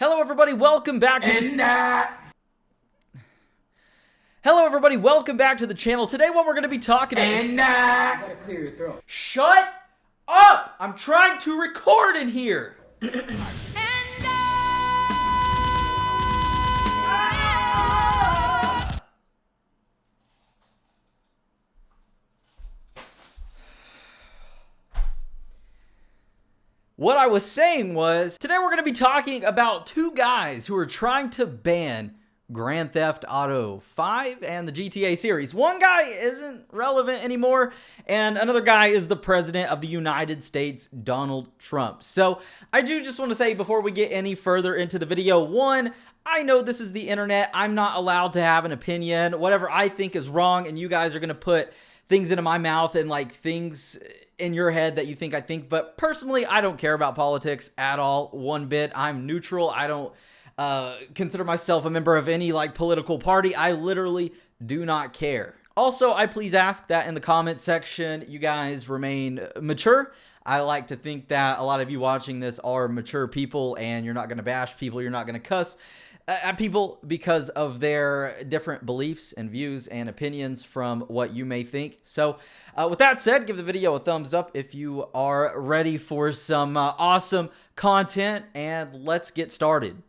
Hello everybody, welcome back to Hello everybody, welcome back to the channel. Today what we're going to be talking about... You gotta clear your throat. Shut up! I'm trying to record in here. What I was saying was, today we're going to be talking about two guys who are trying to ban Grand Theft Auto 5 and the GTA series. One guy isn't relevant anymore, and another guy is the President of the United States, Donald Trump. So I do just want to say before we get any further into the video, one, I know this is the internet. I'm not allowed to have an opinion. Whatever I think is wrong, and you guys are going to put things into my mouth and like things in your head that you think I think. But personally, I don't care about politics at all, one bit. I'm neutral. I don't consider myself a member of any like political party. I literally do not care. Also, I please ask that in the comment section you guys remain mature. I like to think that a lot of you watching this are mature people and you're not going to bash people, you're not going to cuss at people because of their different beliefs and views and opinions from what you may think. So with that said, give the video a thumbs up if you are ready for some awesome content, and let's get started.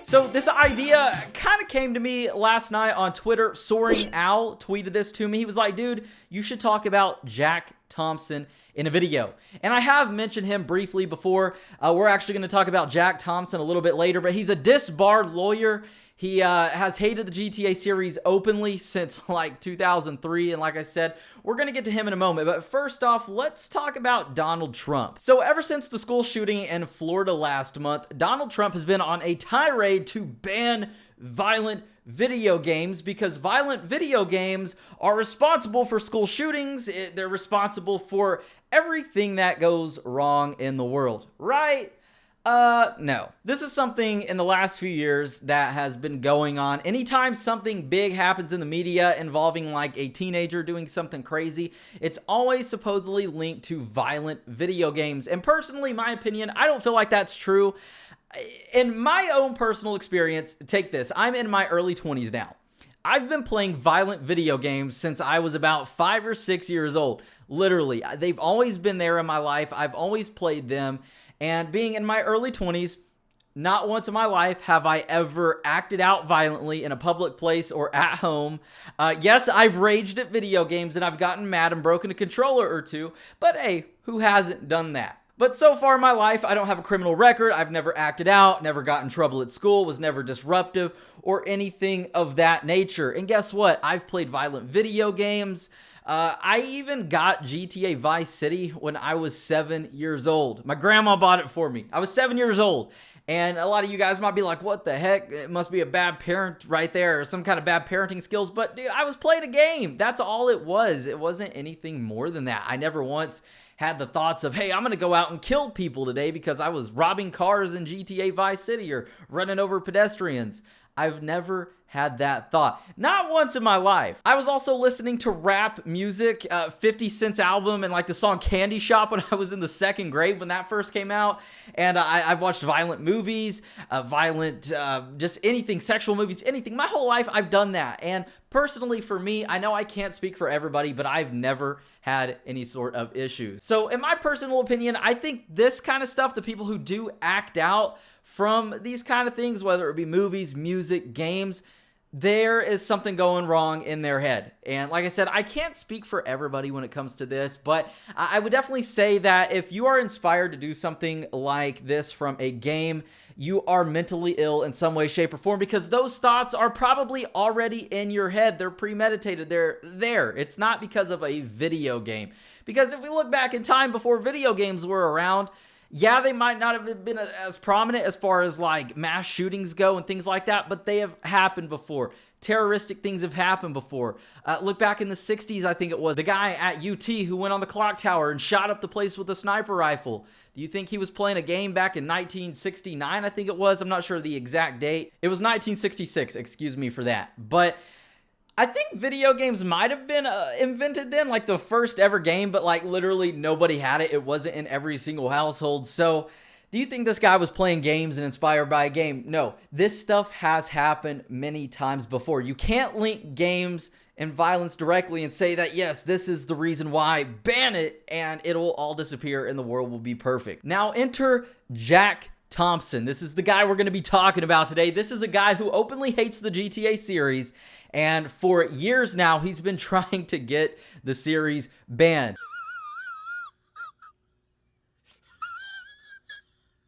So this idea kind of came to me last night on Twitter. Soaring Owl tweeted this to me. He was like, dude, you should talk about Jack Thompson in a video. And I have mentioned him briefly before. We're actually going to talk about Jack Thompson a little bit later, but he's a disbarred lawyer. He has hated the GTA series openly since like 2003. And like I said, we're going to get to him in a moment. But first off, let's talk about Donald Trump. So ever since the school shooting in Florida last month, Donald Trump has been on a tirade to ban violent video games because violent video games are responsible for school shootings. They're responsible for everything that goes wrong in the world, right? No. This is something in the last few years that has been going on. Anytime something big happens in the media involving like a teenager doing something crazy, it's always supposedly linked to violent video games. And personally, my opinion, I don't feel like that's true. In my own personal experience, take this. I'm in my early 20s now. I've been playing violent video games since I was about 5 or 6 years old. Literally, they've always been there in my life. I've always played them. And being in my early 20s, not once in my life have I ever acted out violently in a public place or at home. Yes, I've raged at video games and I've gotten mad and broken a controller or two, but hey, who hasn't done that? But so far in my life, I don't have a criminal record. I've never acted out, never got in trouble at school, was never disruptive or anything of that nature. And guess what? I've played violent video games. I even got GTA Vice City when I was 7 years old. My grandma bought it for me. I was 7 years old. And a lot of you guys might be like, what the heck? It must be a bad parent right there, or some kind of bad parenting skills. But dude, I was playing a game. That's all it was. It wasn't anything more than that. I never once had the thoughts of, hey, I'm going to go out and kill people today because I was robbing cars in GTA Vice City or running over pedestrians. I've never had that thought. Not once in my life. I was also listening to rap music, 50 Cent's album and like the song Candy Shop when I was in the 2nd grade when that first came out. And I've watched violent movies, just anything, sexual movies, anything. My whole life I've done that. And personally for me, I know I can't speak for everybody, but I've never had any sort of issues. So in my personal opinion, I think this kind of stuff, the people who do act out from these kind of things, whether it be movies, music, games, there is something going wrong in their head. And like I said, I can't speak for everybody when it comes to this, but I would definitely say that if you are inspired to do something like this from a game, you are mentally ill in some way, shape, or form, because those thoughts are probably already in your head. They're premeditated. They're there. It's not because of a video game. Because if we look back in time before video games were around, yeah, they might not have been as prominent as far as like mass shootings go and things like that, but they have happened before. Terroristic things have happened before. Look back in the 60s, I think it was, the guy at UT who went on the clock tower and shot up the place with a sniper rifle. Do you think he was playing a game back in 1969, I think it was? I'm not sure the exact date. It was 1966, excuse me for that. But I think video games might have been invented then, like the first ever game, but like literally nobody had it. It wasn't in every single household. So do you think this guy was playing games and inspired by a game? No, this stuff has happened many times before. You can't link games and violence directly and say that, yes, this is the reason why, ban it, and it'll all disappear and the world will be perfect. Now enter Jack Thompson. This is the guy we're going to be talking about today. This is a guy who openly hates the GTA series, and for years now, he's been trying to get the series banned.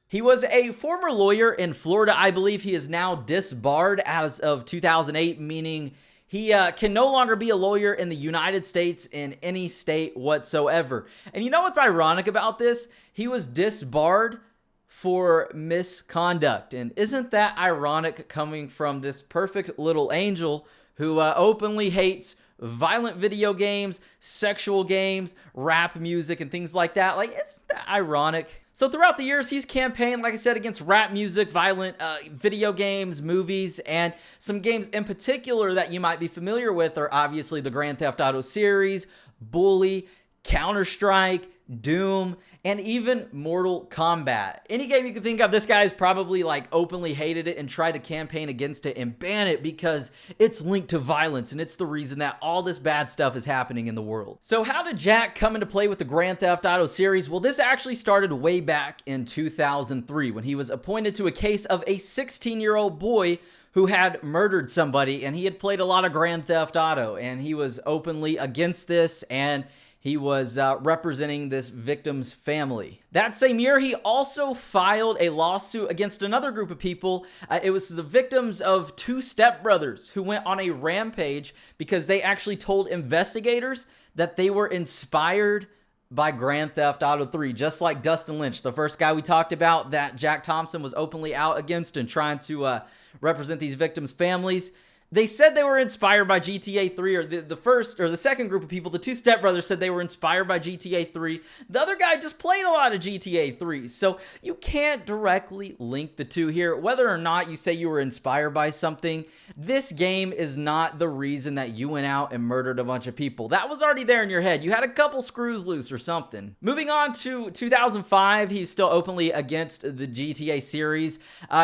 He was a former lawyer in Florida. I believe he is now disbarred as of 2008, meaning he can no longer be a lawyer in the United States in any state whatsoever. And you know what's ironic about this? He was disbarred for misconduct. And isn't that ironic coming from this perfect little angel who openly hates violent video games, sexual games, rap music, and things like that? Like, isn't that ironic? So throughout the years, he's campaigned, like I said, against rap music, violent video games, movies, and some games in particular that you might be familiar with are obviously the Grand Theft Auto series, Bully, Counter-Strike, Doom, and even Mortal Kombat. Any game you can think of, this guy's probably like openly hated it and tried to campaign against it and ban it because it's linked to violence and it's the reason that all this bad stuff is happening in the world. So how did Jack come into play with the Grand Theft Auto series? Well, this actually started way back in 2003 when he was appointed to a case of a 16-year-old boy who had murdered somebody, and he had played a lot of Grand Theft Auto, and he was openly against this, and he was representing this victim's family. That same year, he also filed a lawsuit against another group of people. It was the victims of two stepbrothers who went on a rampage because they actually told investigators that they were inspired by Grand Theft Auto 3, just like Dustin Lynch, the first guy we talked about that Jack Thompson was openly out against and trying to represent these victims' families. They said they were inspired by GTA 3, or the first or the second group of people, the two stepbrothers, said they were inspired by GTA 3. The other guy just played a lot of GTA 3. So you can't directly link the two here. Whether or not you say you were inspired by something, this game is not the reason that you went out and murdered a bunch of people. That was already there in your head. You had a couple screws loose or something. Moving on to 2005, he's still openly against the GTA series.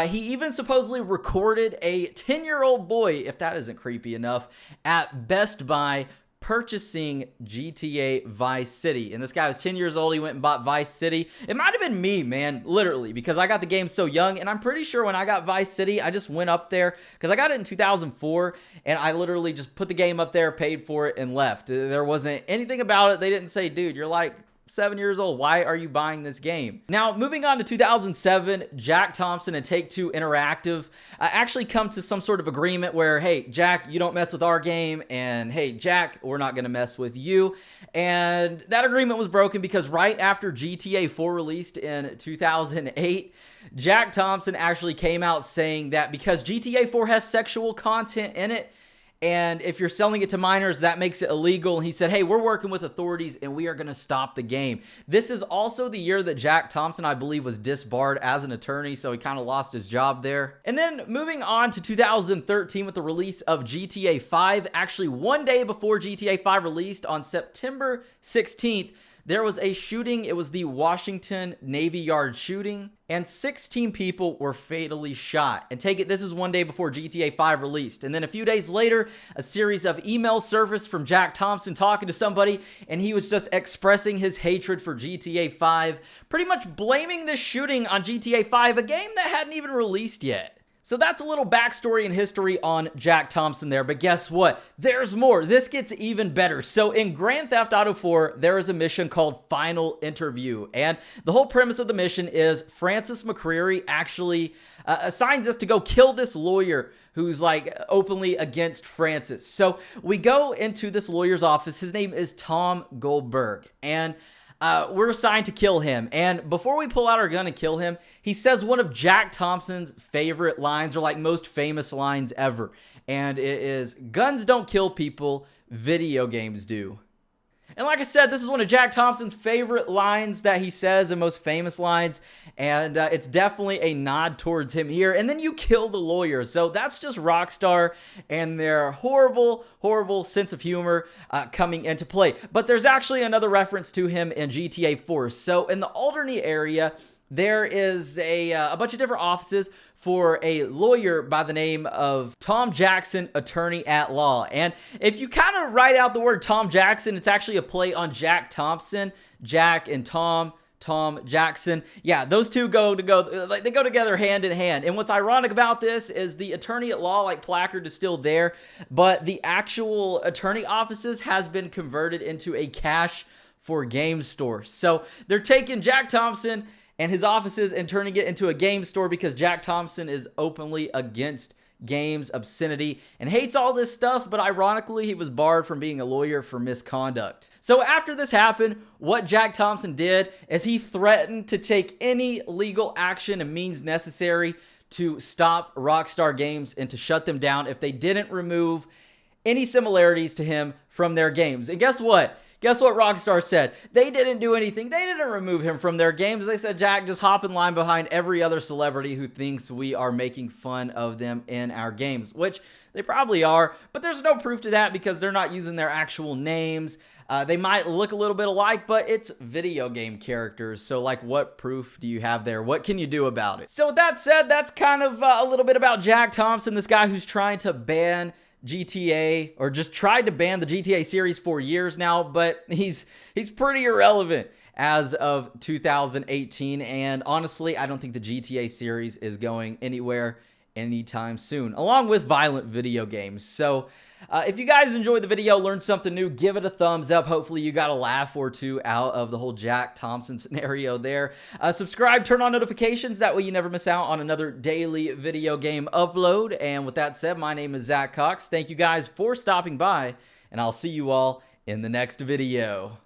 He even supposedly recorded a 10-year-old boy, if that isn't creepy enough, at Best Buy purchasing GTA Vice City. And this guy was 10 years old. He went and bought Vice City. It might have been me, man, literally, because I got the game so young. And I'm pretty sure when I got Vice City, I just went up there because I got it in 2004, and I literally just put the game up there, paid for it, and left. There wasn't anything about it. They didn't say, dude, you're like 7 years old. Why are you buying this game? Now, moving on to 2007, Jack Thompson and Take-Two Interactive actually come to some sort of agreement where, hey, Jack, you don't mess with our game, and hey, Jack, we're not going to mess with you. And that agreement was broken because right after GTA 4 released in 2008, Jack Thompson actually came out saying that because GTA 4 has sexual content in it, and if you're selling it to minors, that makes it illegal. And he said, hey, we're working with authorities and we are going to stop the game. This is also the year that Jack Thompson, I believe, was disbarred as an attorney, so he kind of lost his job there. And then moving on to 2013 with the release of GTA 5, actually one day before GTA 5 released on September 16th, there was a shooting. It was the Washington Navy Yard shooting, and 16 people were fatally shot. And take it, this is one day before GTA 5 released. And then a few days later, a series of emails surfaced from Jack Thompson talking to somebody, and he was just expressing his hatred for GTA 5, pretty much blaming this shooting on GTA 5, a game that hadn't even released yet. So that's a little backstory and history on Jack Thompson there, but guess what? There's more. This gets even better. So in Grand Theft Auto 4, there is a mission called Final Interview, and the whole premise of the mission is Francis McCreary actually assigns us to go kill this lawyer who's like openly against Francis. So we go into this lawyer's office. His name is Tom Goldberg, and we're assigned to kill him. And before we pull out our gun and kill him, he says one of Jack Thompson's favorite lines, or like most famous lines ever. And it is, guns don't kill people, video games do. And like I said, this is one of Jack Thompson's favorite lines that he says, and most famous lines, and it's definitely a nod towards him here. And then you kill the lawyer. So that's just Rockstar and their horrible, horrible sense of humor coming into play. But there's actually another reference to him in GTA 4. So in the Alderney area, there is a bunch of different offices for a lawyer by the name of Tom Jackson, attorney at law. And if you kind of write out the word Tom Jackson, it's actually a play on Jack Thompson. Jack and Tom Jackson. Yeah, those two they go together hand in hand. And what's ironic about this is the attorney at law placard is still there, but the actual attorney offices has been converted into a cash for game store. So they're taking Jack Thompson and his offices and turning it into a game store because Jack Thompson is openly against games, obscenity, and hates all this stuff, but ironically, he was barred from being a lawyer for misconduct. So after this happened, what Jack Thompson did is he threatened to take any legal action and means necessary to stop Rockstar Games and to shut them down if they didn't remove any similarities to him from their games. And guess what? Guess what Rockstar said? They didn't do anything. They didn't remove him from their games. They said, Jack, just hop in line behind every other celebrity who thinks we are making fun of them in our games, which they probably are, but there's no proof to that because they're not using their actual names. They might look a little bit alike, but it's video game characters. So what proof do you have there? What can you do about it? So with that said, that's kind of a little bit about Jack Thompson, this guy who's trying to ban GTA, or just tried to ban the GTA series for years now, but he's pretty irrelevant as of 2018, and honestly, I don't think the GTA series is going anywhere anytime soon, along with violent video games. So if you guys enjoyed the video, learned something new, give it a thumbs up. Hopefully you got a laugh or two out of the whole Jack Thompson scenario there. Subscribe, turn on notifications, that way you never miss out on another daily video game upload. And with that said, my name is Zach Cox. Thank you guys for stopping by, and I'll see you all in the next video.